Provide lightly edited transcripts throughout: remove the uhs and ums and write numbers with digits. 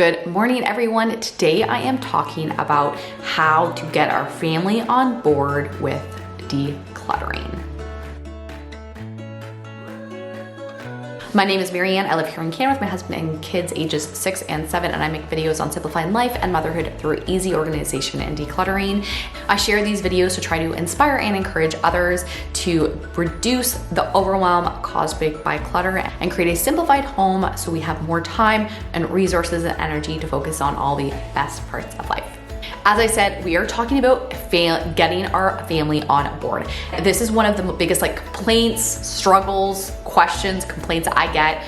Good morning, everyone. Today I am talking about how to get our family on board with decluttering. My name is Marianne. I live here in Canada with my husband and kids ages 6 and 7, and I make videos on simplifying life and motherhood through easy organization and decluttering. I share these videos to try to inspire and encourage others to reduce the overwhelm caused by clutter and create a simplified home so we have more time and resources and energy to focus on all the best parts of life. As I said, we are talking about getting our family on board. This is one of the biggest complaints, struggles, questions, complaints I get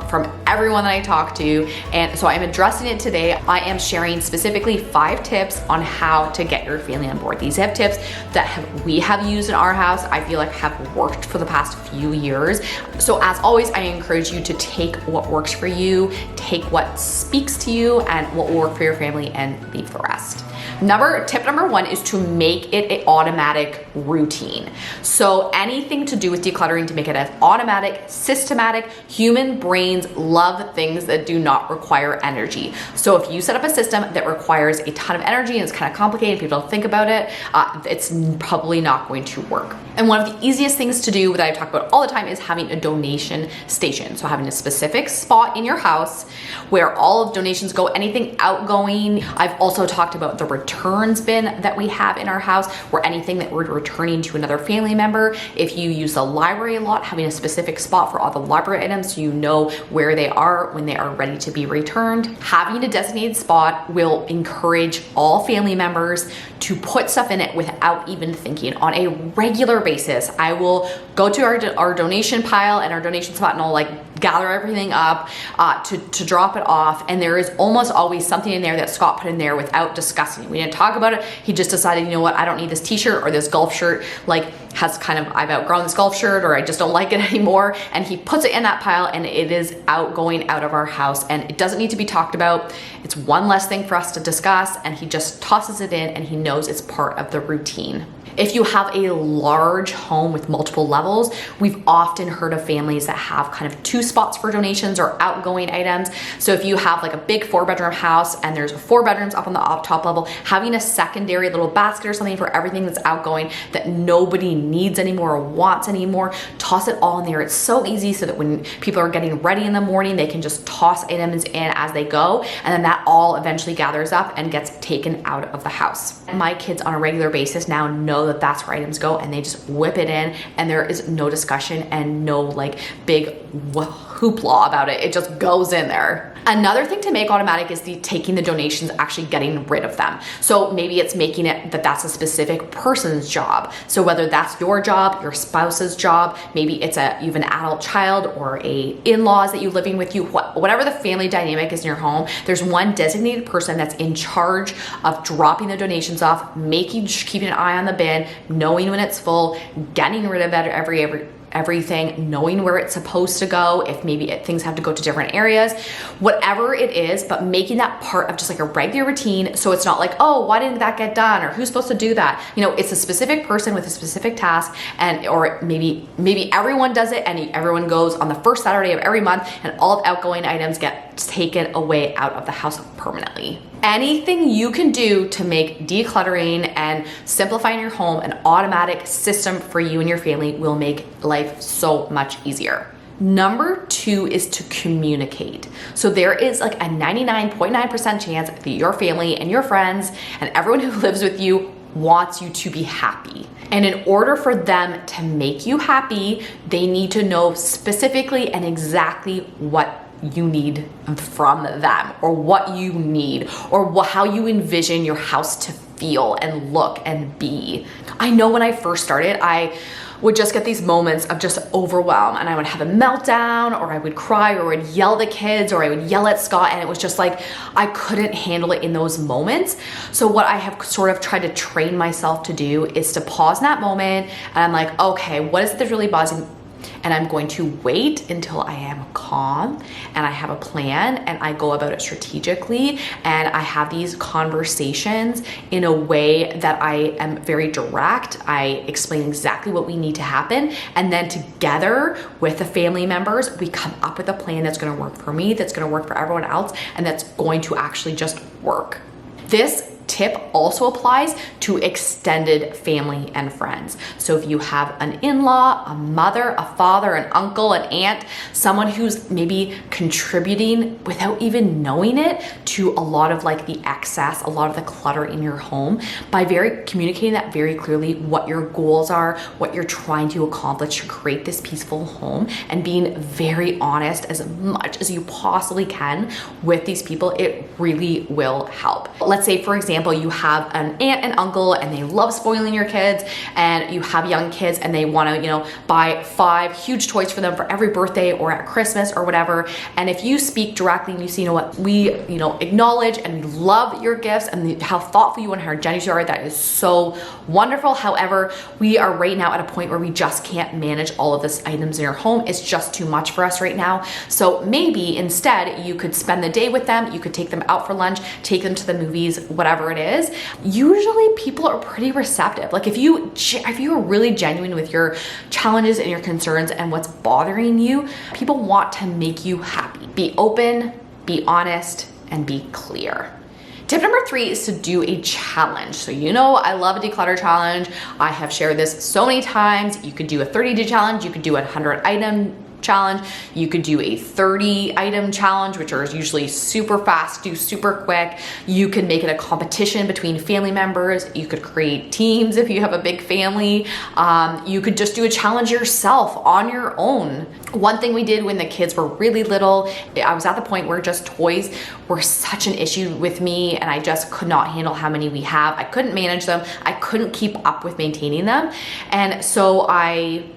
from everyone that I talk to. And so I'm addressing it today. I am sharing specifically 5 tips on how to get your family on board. These have tips that we have used in our house. I feel like have worked for the past few years. So as always, I encourage you to take what works for you, take what speaks to you and what will work for your family and leave the rest. Tip number 1 is to make it an automatic routine. So anything to do with decluttering, to make it as automatic, systematic. Human brains love things that do not require energy. So if you set up a system that requires a ton of energy and it's kind of complicated, people don't think about it, it's probably not going to work. And one of the easiest things to do that I talk about all the time is having a donation station. So having a specific spot in your house where all of donations go, anything outgoing. I've also talked about the returns bin that we have in our house, where anything that we're returning to another family member. If you use the library a lot, having a specific spot for all the library items so you know where they are when they are ready to be returned. Having a designated spot will encourage all family members to put stuff in it without even thinking. On a regular basis, I will go to our donation pile and our donation spot, and I'll gather everything up to drop it off. And there is almost always something in there that Scott put in there without discussing it. We didn't talk about it. He just decided, you know what, I don't need this t-shirt or this golf shirt. I've outgrown this golf shirt, or I just don't like it anymore. And he puts it in that pile, and it is going out of our house, and it doesn't need to be talked about. It's one less thing for us to discuss, and he just tosses it in, and he knows it's part of the routine. If you have a large home with multiple levels, we've often heard of families that have kind of 2 spots for donations or outgoing items. So if you have a big 4-bedroom house and there's 4 bedrooms up on the top level, having a secondary little basket or something for everything that's outgoing that nobody needs anymore or wants anymore, toss it all in there. It's so easy so that when people are getting ready in the morning, they can just toss items in as they go, and then that all eventually gathers up and gets taken out of the house. My kids on a regular basis now know that that's where items go, and they just whip it in, and there is no discussion and no big hoopla about it. It just goes in there. Another thing to make automatic is taking the donations, actually getting rid of them. So maybe it's making it that's a specific person's job. So whether that's your job, your spouse's job, maybe you have an adult child or in-laws that you living with you, whatever the family dynamic is in your home, there's one designated person that's in charge of dropping the donations off, keeping an eye on the bin, knowing when it's full, getting rid of it everything, knowing where it's supposed to go, if maybe things have to go to different areas, whatever it is, but making that part of just a regular routine. So it's not oh, why didn't that get done? Or who's supposed to do that? It's a specific person with a specific task, or maybe everyone does it, and everyone goes on the first Saturday of every month, and all of outgoing items get taken away out of the house permanently. Anything you can do to make decluttering and simplifying your home an automatic system for you and your family will make life so much easier. Number 2 is to communicate. So there is a 99.9% chance that your family and your friends and everyone who lives with you wants you to be happy. And in order for them to make you happy, they need to know specifically and exactly what you need from them, or what you need, or how you envision your house to feel and look and be. I know when I first started, I would just get these moments of just overwhelm, and I would have a meltdown, or I would cry, or I would yell at the kids, or I would yell at Scott, and it was just I couldn't handle it in those moments. So what I have sort of tried to train myself to do is to pause in that moment, and I'm okay, what is it that's really bothering and I'm going to wait until I am calm and I have a plan and I go about it strategically and I have these conversations in a way that I am very direct. I explain exactly what we need to happen, and then together with the family members, we come up with a plan that's going to work for me, that's going to work for everyone else, and that's going to actually just work. This tip also applies to extended family and friends. So if you have an in-law, a mother, a father, an uncle, an aunt, someone who's maybe contributing without even knowing it to a lot of like the excess, a lot of the clutter in your home, by communicating that very clearly, what your goals are, what you're trying to accomplish to create this peaceful home, and being very honest as much as you possibly can with these people, it really will help. Let's say, for example, you have an aunt and uncle and they love spoiling your kids, and you have young kids and they want to, buy 5 huge toys for them for every birthday or at Christmas or whatever. And if you speak directly and you say, we, acknowledge and we love your gifts and how thoughtful you and how generous you are, that is so wonderful. However, we are right now at a point where we just can't manage all of this items in your home. It's just too much for us right now. So maybe instead you could spend the day with them. You could take them out for lunch, take them to the movies, whatever it is. Usually people are pretty receptive. Like if you are really genuine with your challenges and your concerns and what's bothering you, people want to make you happy. Be open, be honest, and be clear. Tip number 3 is to do a challenge. So I love a declutter challenge. I have shared this so many times. You could do a 30-day challenge. You could do a 100-item challenge. You could do a 30-item challenge, which are usually super fast, do super quick. You could make it a competition between family members. You could create teams if you have a big family. You could just do a challenge yourself on your own. One thing we did when the kids were really little, I was at the point where just toys were such an issue with me, and I just could not handle how many we have. I couldn't manage them. I couldn't keep up with maintaining them. And so I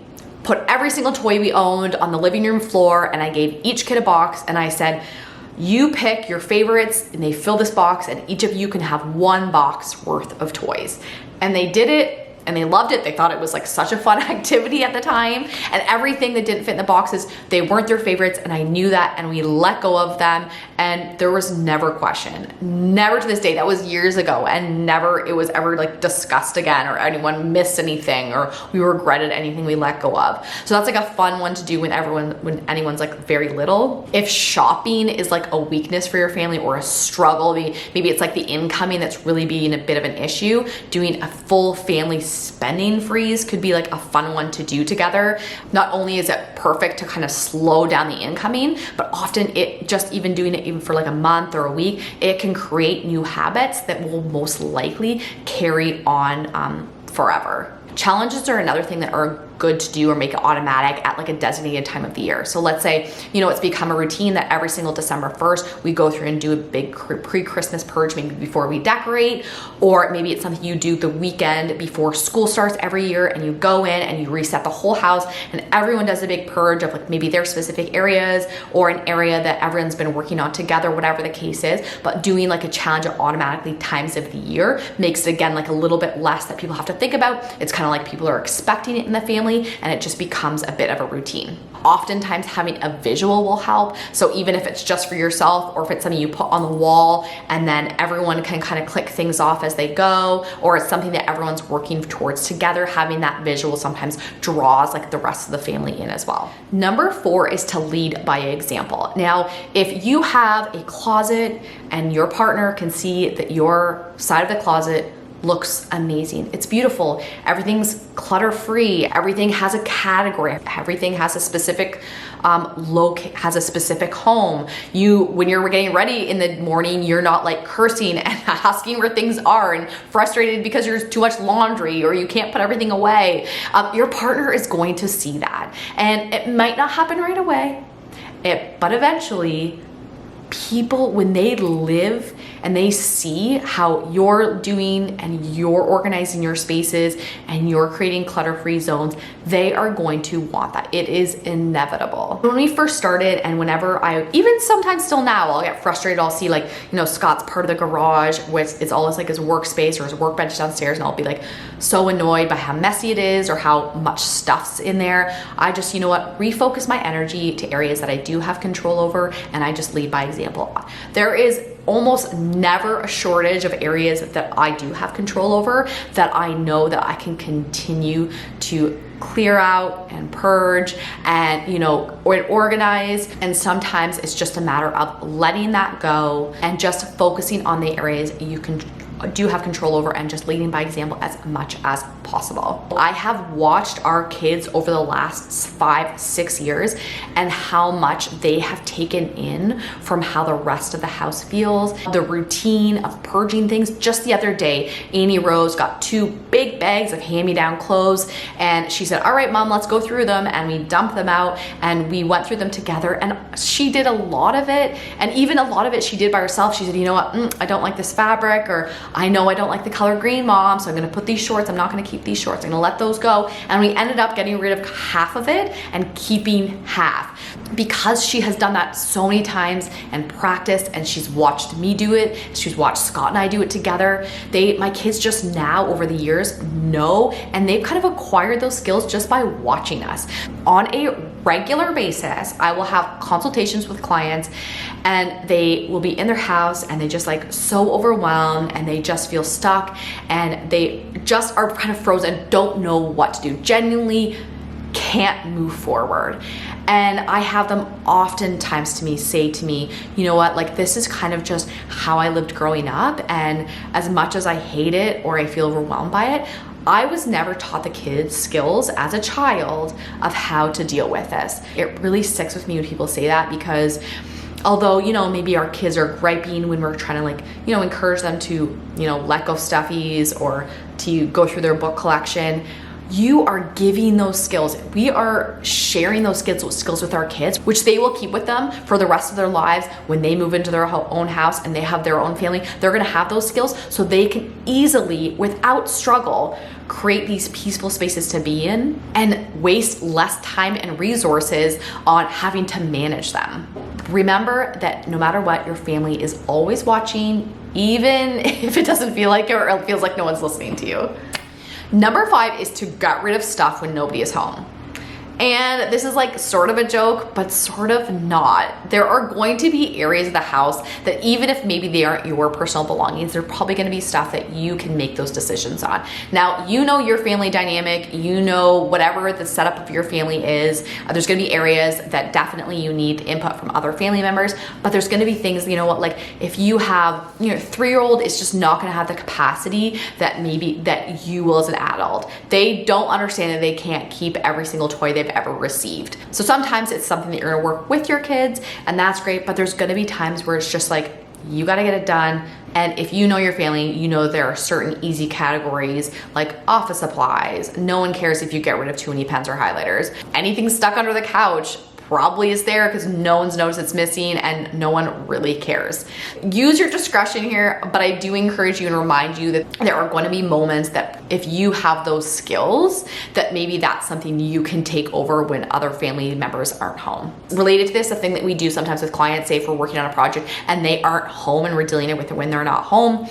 put every single toy we owned on the living room floor, and I gave each kid a box, and I said, you pick your favorites and they fill this box, and each of you can have 1 box worth of toys. And they did it, and they loved it. They thought it was like such a fun activity at the time, and everything that didn't fit in the boxes, they weren't their favorites, and I knew that, and we let go of them, and there was never question. Never to this day, that was years ago, and never it was ever like discussed again, or anyone missed anything, or we regretted anything we let go of. So that's like a fun one to do when anyone's like very little. If shopping is like a weakness for your family or a struggle, maybe it's like the incoming that's really being a bit of an issue, doing a full family spending freeze could be like a fun one to do together. Not only is it perfect to kind of slow down the incoming, but often even doing it even for like a month or a week, it can create new habits that will most likely carry on forever. Challenges are another thing that are good to do or make it automatic at like a designated time of the year. So let's say, it's become a routine that every single December 1st, we go through and do a big pre-Christmas purge, maybe before we decorate, or maybe it's something you do the weekend before school starts every year, and you go in and you reset the whole house, and everyone does a big purge of like maybe their specific areas or an area that everyone's been working on together, whatever the case is. But doing like a challenge at automatically times of the year makes it, again, like a little bit less that people have to think about. It's kind of like people are expecting it in the family, and it just becomes a bit of a routine. Oftentimes having a visual will help. So even if it's just for yourself, or if it's something you put on the wall and then everyone can kind of click things off as they go, or it's something that everyone's working towards together, having that visual sometimes draws like the rest of the family in as well. Number 4 is to lead by example. Now, if you have a closet and your partner can see that your side of the closet looks amazing, it's beautiful, everything's clutter-free, everything has a category, everything has a specific has a specific home. When you're getting ready in the morning, you're not like cursing and asking where things are and frustrated because there's too much laundry or you can't put everything away. Your partner is going to see that, and it might not happen right away, but eventually people, when they live and they see how you're doing and you're organizing your spaces and you're creating clutter-free zones, they are going to want that. It is inevitable. When we first started, and whenever even sometimes still now, I'll get frustrated. I'll see like, Scott's part of the garage, which it's always like his workspace or his workbench downstairs, and I'll be like so annoyed by how messy it is or how much stuff's in there. I just, refocus my energy to areas that I do have control over, and I just lead by example. There is almost never a shortage of areas that I do have control over that I know that I can continue to clear out and purge and, or organize. And sometimes it's just a matter of letting that go and just focusing on the areas you do have control over and just leading by example as much as possible. I have watched our kids over the last 5-6 years and how much they have taken in from how the rest of the house feels, the routine of purging things. Just the other day, Amy Rose got 2 big bags of hand-me-down clothes, and she said, all right, Mom, let's go through them. And we dumped them out and we went through them together, and she did a lot of it. And even a lot of it she did by herself. She said, you know what, I don't like this fabric, or I know I don't like the color green, Mom, so I'm gonna put these shorts, I'm not gonna keep these shorts, I'm gonna let those go. And we ended up getting rid of half of it and keeping half. Because she has done that so many times and practiced, and she's watched me do it, she's watched Scott and I do it together. My kids just now over the years know, and they've kind of acquired those skills just by watching us. On a regular basis, I will have consultations with clients, and they will be in their house and they just like so overwhelmed, and they just feel stuck, and they just are kind of frozen, don't know what to do, genuinely can't move forward. And I have them oftentimes say to me, you know what, like this is kind of just how I lived growing up, and as much as I hate it or I feel overwhelmed by it, I was never taught the kids skills as a child of how to deal with this. It really sticks with me when people say that, because although, maybe our kids are griping when we're trying to like, encourage them to, let go of stuffies or to go through their book collection, you are giving those skills. We are sharing those skills with our kids, which they will keep with them for the rest of their lives. When they move into their own house and they have their own family, they're gonna have those skills so they can easily, without struggle, create these peaceful spaces to be in and waste less time and resources on having to manage them. Remember that no matter what, your family is always watching, even if it doesn't feel like it or it feels like no one's listening to you. Number 5 is to get rid of stuff when nobody is home. And this is like sort of a joke, but sort of not. There are going to be areas of the house that even if maybe they aren't your personal belongings, they're probably gonna be stuff that you can make those decisions on. Now, your family dynamic, whatever the setup of your family is, there's gonna be areas that definitely you need input from other family members, but there's gonna be things, like if you have, 3-year-old is just not gonna have the capacity that you will as an adult. They don't understand that they can't keep every single toy they've ever received. So sometimes it's something that you're gonna work with your kids, and that's great, but there's gonna be times where it's just like, you gotta get it done. And if you know your family, there are certain easy categories like office supplies. No one cares if you get rid of too many pens or highlighters. Anything stuck under the couch probably is there because no one's noticed it's missing and no one really cares. Use your discretion here, but I do encourage you and remind you that there are going to be moments that if you have those skills, that maybe that's something you can take over when other family members aren't home. Related to this, a thing that we do sometimes with clients, say if we're working on a project and they aren't home and we're dealing with it when they're not home,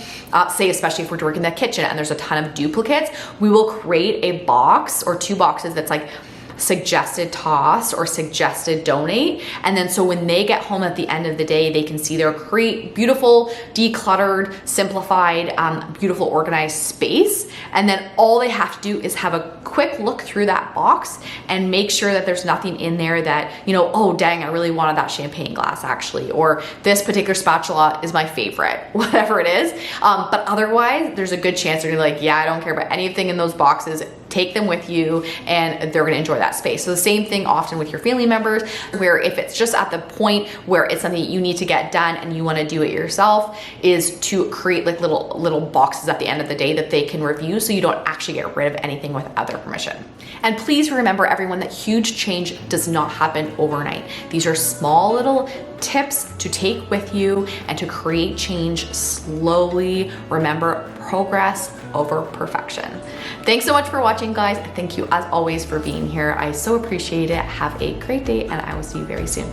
say especially if we're working in the kitchen and there's a ton of duplicates, we will create a box or 2 boxes that's like suggested toss or suggested donate. And then so when they get home at the end of the day, they can see their beautiful, decluttered, simplified, beautiful, organized space. And then all they have to do is have a quick look through that box and make sure that there's nothing in there that, oh dang, I really wanted that champagne glass actually, or this particular spatula is my favorite, whatever it is. But otherwise, there's a good chance they're gonna be like, yeah, I don't care about anything in those boxes. take them with you and they're gonna enjoy that space. So the same thing often with your family members, where if it's just at the point where it's something you need to get done and you wanna do it yourself, is to create like little boxes at the end of the day that they can review so you don't actually get rid of anything without their permission. And please remember, everyone, that huge change does not happen overnight. These are small little tips to take with you and to create change slowly. Remember, progress over perfection. Thanks so much for watching, guys. Thank you as always for being here. I so appreciate it. Have a great day and I will see you very soon.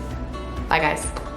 Bye, guys.